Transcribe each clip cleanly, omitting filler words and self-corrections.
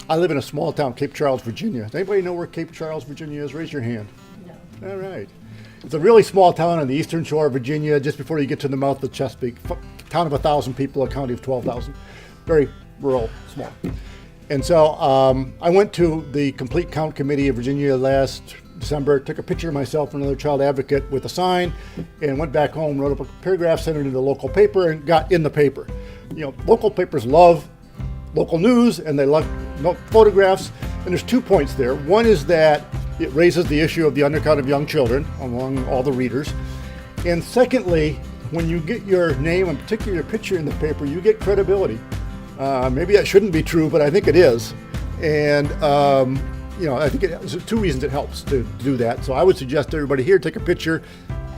I live in a small town, Cape Charles, Virginia. Does anybody know where Cape Charles, Virginia is? Raise your hand. No. All right. It's a really small town on the eastern shore of Virginia, just before you get to the mouth of Chesapeake. Town of 1,000 people, a county of 12,000. Very rural, small. And so I went to the Complete Count Committee of Virginia last December, took a picture of myself and another child advocate with a sign, and went back home, wrote up a paragraph, sent it to the local paper, and got in the paper. You know, local papers love local news, and they love photographs. And there's 2 points there. One is that it raises the issue of the undercount of young children among all the readers. And secondly, when you get your name and particularly your picture in the paper, you get credibility. Maybe that shouldn't be true, but I think it is. And you know, I think there's 2 reasons it helps to do that. So I would suggest to everybody here, take a picture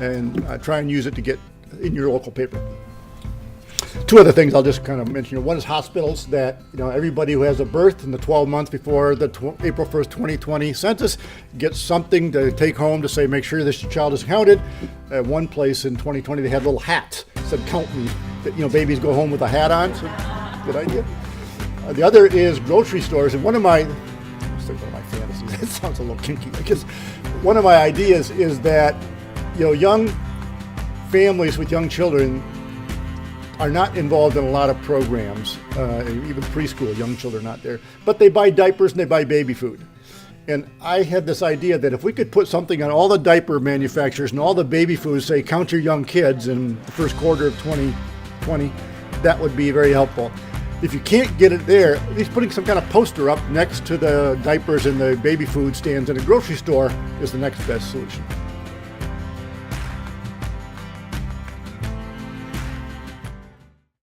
and try and use it to get in your local paper. 2 other things I'll just kind of mention. One is hospitals, that, you know, everybody who has a birth in the 12 months before the April 1st, 2020 census gets something to take home to say, make sure this child is counted. At one place in 2020, they had little hats that said, count me, that, you know, babies go home with a hat on. So, good idea. The other is grocery stores. And one of my fantasies, that sounds a little kinky, because one of my ideas is that, you know, young families with young children are not involved in a lot of programs, even preschool, young children are not there, but they buy diapers and they buy baby food. And I had this idea that if we could put something on all the diaper manufacturers and all the baby foods, say, count your young kids in the first quarter of 2020, that would be very helpful. If you can't get it there, at least putting some kind of poster up next to the diapers and the baby food stands in a grocery store is the next best solution.